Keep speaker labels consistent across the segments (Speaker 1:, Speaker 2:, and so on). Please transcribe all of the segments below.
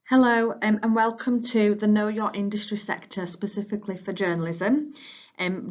Speaker 1: Hello, and welcome to the Know Your Industry sector specifically for journalism.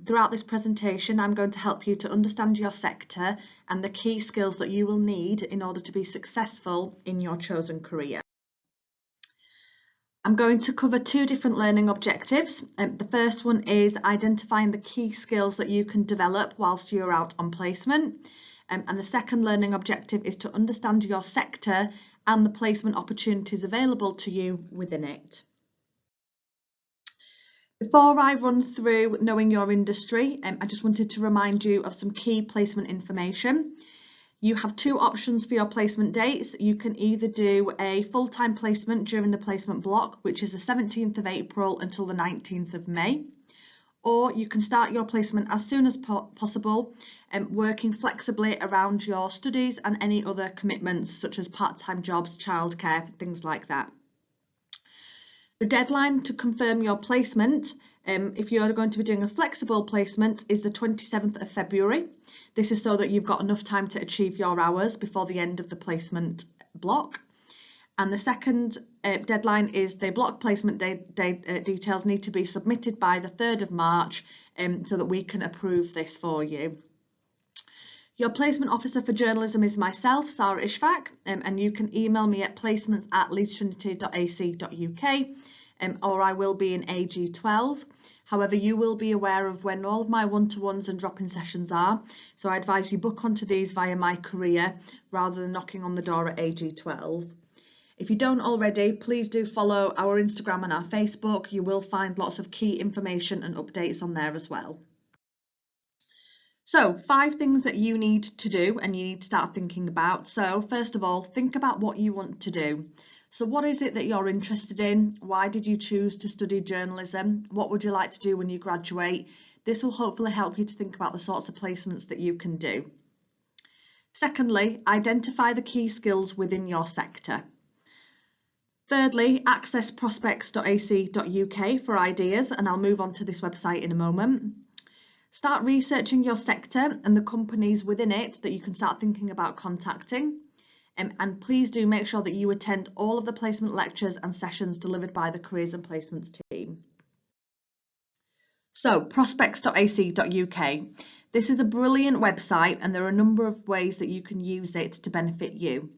Speaker 1: Throughout this presentation, I'm going to help you to understand your sector and the key skills that you will need in order to be successful in your chosen career. I'm going to cover two different learning objectives. The first one is identifying the key skills that you can develop whilst you're out on placement. And the second learning objective is to understand your sector and the placement opportunities available to you within it. Before I run through knowing your industry, I just wanted to remind you of some key placement information. You have two options for your placement dates. You can either do a full-time placement during the placement block, which is the 17th of April until the 19th of May, or you can start your placement as soon as possible, working flexibly around your studies and any other commitments such as part-time jobs, childcare, things like that. The deadline to confirm your placement, if you're going to be doing a flexible placement, is the 27th of February. This is so that you've got enough time to achieve your hours before the end of the placement block. And the second deadline is the block placement details need to be submitted by the 3rd of March so that we can approve this for you. Your placement officer for journalism is myself, Sarah Ishfaq, and you can email me at placements@leedstrinity.ac.uk, or I will be in AG12. However, you will be aware of when all of my one-to-ones and drop-in sessions are, so I advise you book onto these via my career rather than knocking on the door at AG12. If you don't already, please do follow our Instagram and our Facebook. You will find lots of key information and updates on there as well. So 5 things that you need to do and you need to start thinking about. So first of all, think about what you want to do. So what is it that you're interested in? Why did you choose to study journalism? What would you like to do when you graduate? This will hopefully help you to think about the sorts of placements that you can do. Secondly, identify the key skills within your sector. Thirdly, access prospects.ac.uk for ideas, and I'll move on to this website in a moment. Start researching your sector and the companies within it that you can start thinking about contacting. And please do make sure that you attend all of the placement lectures and sessions delivered by the Careers and Placements team. So, prospects.ac.uk. This is a brilliant website and there are a number of ways that you can use it to benefit you.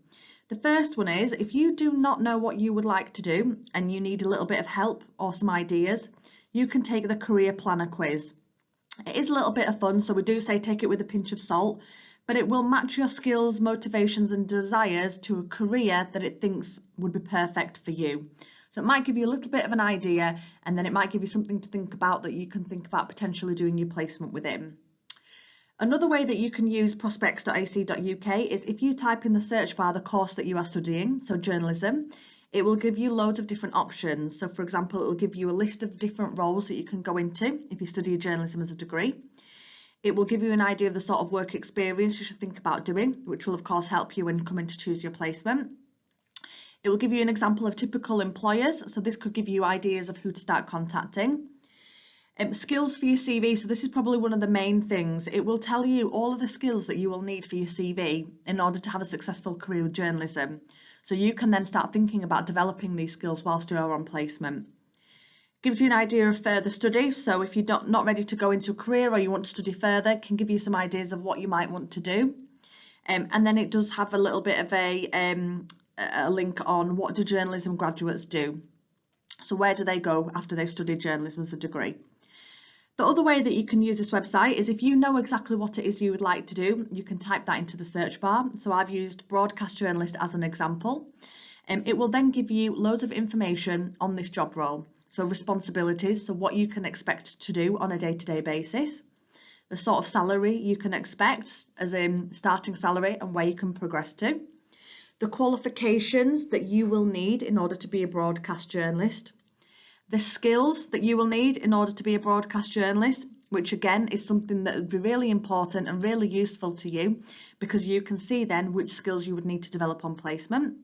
Speaker 1: The first one is, if you do not know what you would like to do and you need a little bit of help or some ideas, you can take the Career Planner quiz. It is a little bit of fun, so we do say take it with a pinch of salt, but it will match your skills, motivations and desires to a career that it thinks would be perfect for you. So it might give you a little bit of an idea, and then it might give you something to think about that you can think about potentially doing your placement within. Another way that you can use prospects.ac.uk is if you type in the search bar the course that you are studying, so journalism, it will give you loads of different options. So for example, it will give you a list of different roles that you can go into if you study journalism as a degree. It will give you an idea of the sort of work experience you should think about doing, which will of course help you when coming to choose your placement. It will give you an example of typical employers, so this could give you ideas of who to start contacting. Skills for your CV, so this is probably one of the main things. It will tell you all of the skills that you will need for your CV in order to have a successful career with journalism. So you can then start thinking about developing these skills whilst you're on placement. Gives you an idea of further study, so if you're not ready to go into a career or you want to study further, it can give you some ideas of what you might want to do. And then it does have a little bit of a link on what do journalism graduates do. So where do they go after they study journalism as a degree? The other way that you can use this website is if you know exactly what it is you would like to do, you can type that into the search bar. So I've used broadcast journalist as an example. It will then give you loads of information on this job role. So responsibilities, so what you can expect to do on a day-to-day basis, the sort of salary you can expect, as in starting salary and where you can progress to, the qualifications that you will need in order to be a broadcast journalist, the skills that you will need in order to be a broadcast journalist, which again is something that would be really important and really useful to you because you can see then which skills you would need to develop on placement,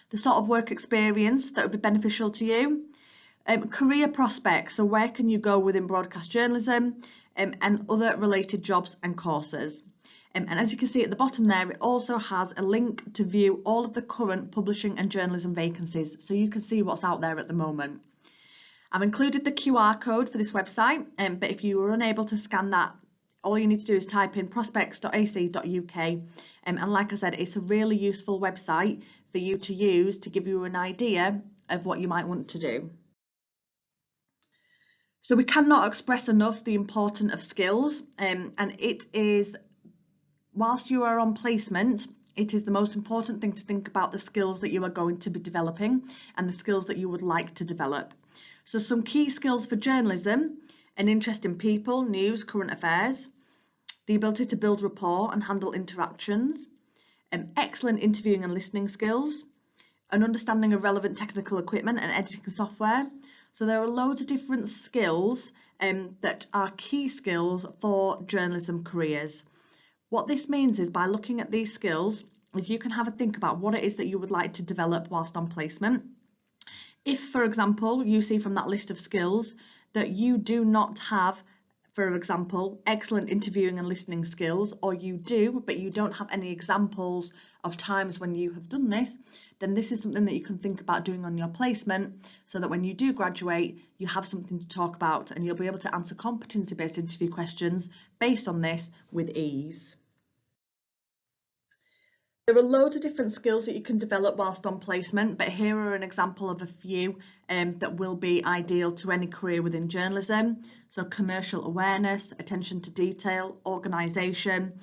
Speaker 1: the sort of work experience that would be beneficial to you, career prospects, so where can you go within broadcast journalism and other related jobs and courses. And as you can see at the bottom there, it also has a link to view all of the current publishing and journalism vacancies, so you can see what's out there at the moment. I've included the QR code for this website, but if you were unable to scan that, all you need to do is type in prospects.ac.uk, and like I said, it's a really useful website for you to use to give you an idea of what you might want to do. So we cannot express enough the importance of skills, and it is, whilst you are on placement, it is the most important thing to think about the skills that you are going to be developing and the skills that you would like to develop. So some key skills for journalism: an interest in people, news, current affairs, the ability to build rapport and handle interactions, excellent interviewing and listening skills, an understanding of relevant technical equipment and editing software. So there are loads of different skills that are key skills for journalism careers. What this means is, by looking at these skills, is you can have a think about what it is that you would like to develop whilst on placement. If, for example, you see from that list of skills that you do not have, for example, excellent interviewing and listening skills, or you do, but you don't have any examples of times when you have done this, then this is something that you can think about doing on your placement, so that when you do graduate, you have something to talk about and you'll be able to answer competency-based interview questions based on this with ease. There are loads of different skills that you can develop whilst on placement, but here are an example of a few that will be ideal to any career within journalism. So commercial awareness, attention to detail, organisation,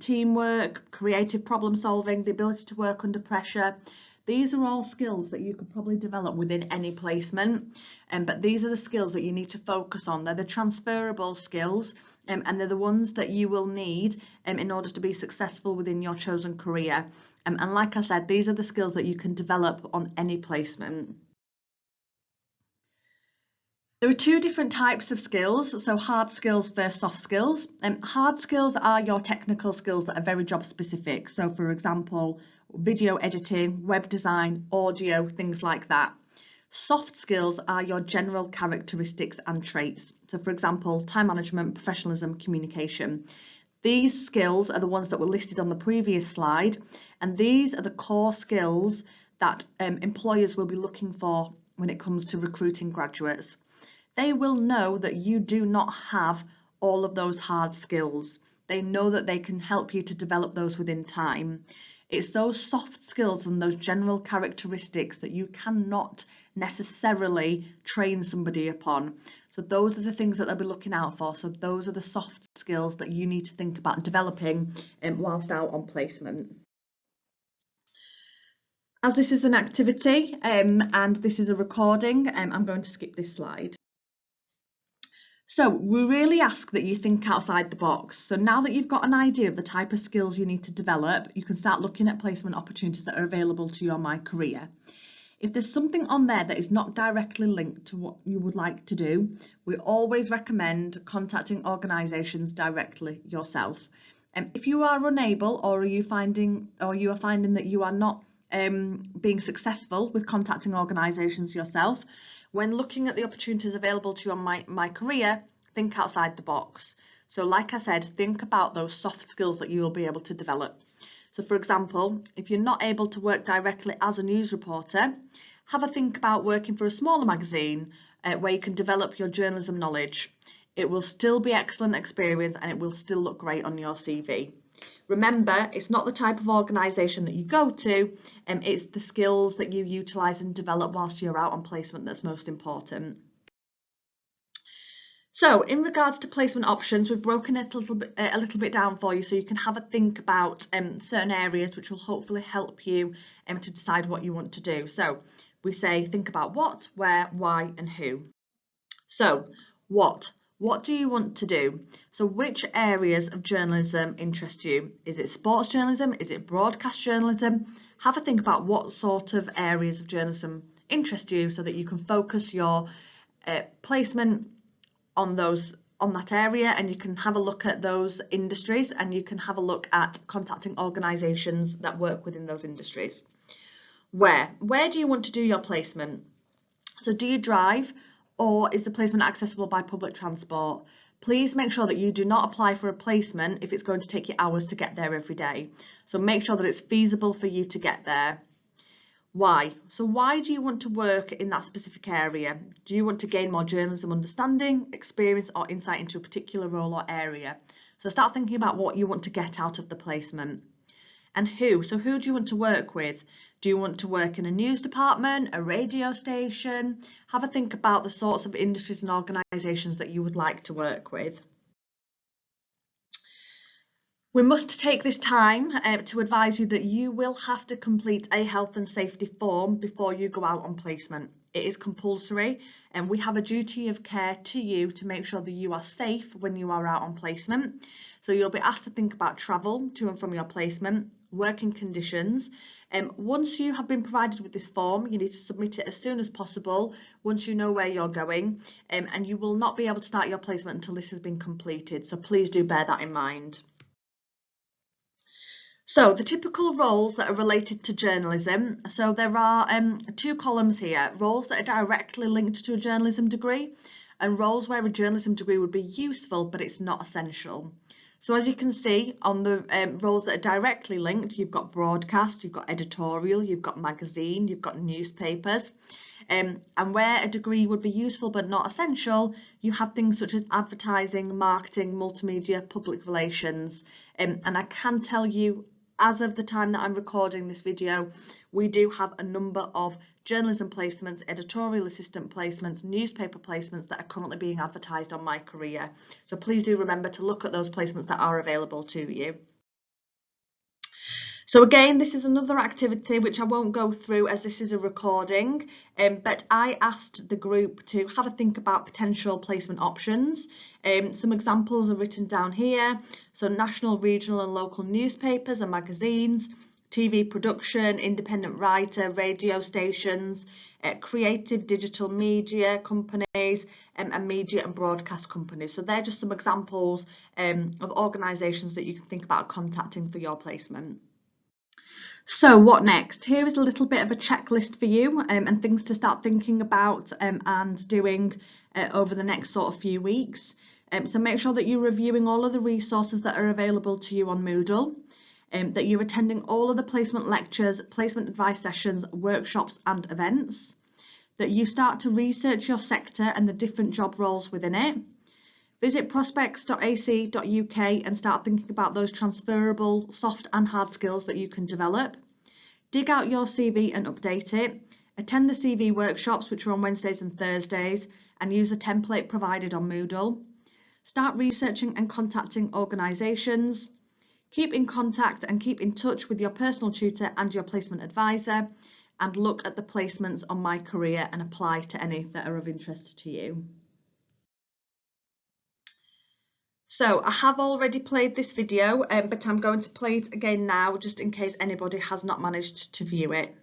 Speaker 1: teamwork, creative problem solving, the ability to work under pressure. These are all skills that you could probably develop within any placement, but these are the skills that you need to focus on. They're the transferable skills, and they're the ones that you will need in order to be successful within your chosen career. And like I said, these are the skills that you can develop on any placement. There are two different types of skills, so hard skills versus soft skills. Hard skills are your technical skills that are very job specific. So for example, video editing, web design, audio, things like that. Soft skills are your general characteristics and traits. So for example, time management, professionalism, communication. These skills are the ones that were listed on the previous slide, and these are the core skills that employers will be looking for when it comes to recruiting graduates. They will know that you do not have all of those hard skills. They know that they can help you to develop those within time. It's those soft skills and those general characteristics that you cannot necessarily train somebody upon. So those are the things that they'll be looking out for. So those are the soft skills that you need to think about developing whilst out on placement. As this is an activity and this is a recording, I'm going to skip this slide. So we really ask that you think outside the box. So now that you've got an idea of the type of skills you need to develop, you can start looking at placement opportunities that are available to you on My Career. If there's something on there that is not directly linked to what you would like to do, we always recommend contacting organisations directly yourself. If you are unable, or you are finding that you are not being successful with contacting organisations yourself, when looking at the opportunities available to you on My Career, think outside the box. So like I said, think about those soft skills that you will be able to develop. So for example, if you're not able to work directly as a news reporter, have a think about working for a smaller magazine where you can develop your journalism knowledge. It will still be excellent experience and it will still look great on your CV. Remember, it's not the type of organisation that you go to, it's the skills that you utilise and develop whilst you're out on placement that's most important. So in regards to placement options, we've broken it a little bit down for you so you can have a think about certain areas which will hopefully help you to decide what you want to do. So we say think about what, where, why and who. So what do you want to do? So which areas of journalism interest you? Is it sports journalism? Is it broadcast journalism? Have a think about what sort of areas of journalism interest you so that you can focus your placement on that area, and you can have a look at those industries and you can have a look at contacting organisations that work within those industries. Where do you want to do your placement? So do you drive, or is the placement accessible by public transport? Please make sure that you do not apply for a placement if it's going to take you hours to get there every day. So make sure that it's feasible for you to get there. Why? So why do you want to work in that specific area? Do you want to gain more journalism understanding, experience, or insight into a particular role or area? So start thinking about what you want to get out of the placement. And who? So who do you want to work with? Do you want to work in a news department, a radio station? Have a think about the sorts of industries and organisations that you would like to work with. We must take this time to advise you that you will have to complete a health and safety form before you go out on placement. It is compulsory, and we have a duty of care to you to make sure that you are safe when you are out on placement. So you'll be asked to think about travel to and from your placement, working conditions. Once you have been provided with this form, you need to submit it as soon as possible once you know where you're going, and you will not be able to start your placement until this has been completed. So please do bear that in mind. So the typical roles that are related to journalism, so there are two columns here, roles that are directly linked to a journalism degree and roles where a journalism degree would be useful but it's not essential. So as you can see on the roles that are directly linked, you've got broadcast, you've got editorial, you've got magazine, you've got newspapers. And where a degree would be useful but not essential, you have things such as advertising, marketing, multimedia, public relations. And I can tell you, as of the time that I'm recording this video, we do have a number of journalism placements, editorial assistant placements, newspaper placements that are currently being advertised on My Career. So please do remember to look at those placements that are available to you. So again, this is another activity which I won't go through as this is a recording, but I asked the group to have a think about potential placement options. Some examples are written down here. So national, regional and local newspapers and magazines, TV production, independent writer, radio stations, creative digital media companies, and media and broadcast companies. So they're just some examples of organisations that you can think about contacting for your placement. So what next? Here is a little bit of a checklist for you and things to start thinking about and doing over the next sort of few weeks. So make sure that you're reviewing all of the resources that are available to you on Moodle, that you're attending all of the placement lectures, placement advice sessions, workshops and events, that you start to research your sector and the different job roles within it. Visit prospects.ac.uk and start thinking about those transferable soft and hard skills that you can develop. Dig out your CV and update it. Attend the CV workshops, which are on Wednesdays and Thursdays, and use a template provided on Moodle. Start researching and contacting organisations. Keep in contact and keep in touch with your personal tutor and your placement advisor, and look at the placements on My Career and apply to any that are of interest to you. So I have already played this video, but I'm going to play it again now just in case anybody has not managed to view it.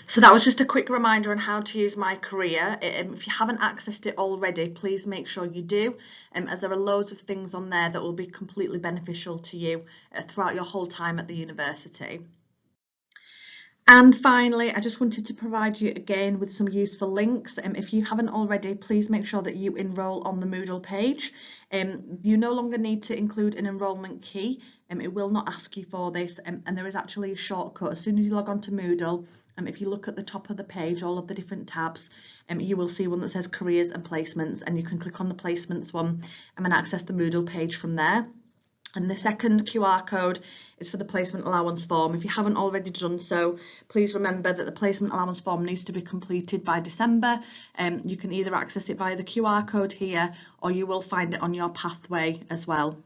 Speaker 1: So that was just a quick reminder on how to use My Career. If you haven't accessed it already, please make sure you do, as there are loads of things on there that will be completely beneficial to you throughout your whole time at the university. And finally, I just wanted to provide you again with some useful links. If you haven't already, please make sure that you enrol on the Moodle page. You no longer need to include an enrolment key. It will not ask you for this, and there is actually a shortcut. As soon as you log on to Moodle, if you look at the top of the page, all of the different tabs, you will see one that says Careers and Placements, and you can click on the Placements one and access the Moodle page from there. And the second QR code is for the placement allowance form. If you haven't already done so, please remember that the placement allowance form needs to be completed by December. You can either access it via the QR code here, or you will find it on your pathway as well.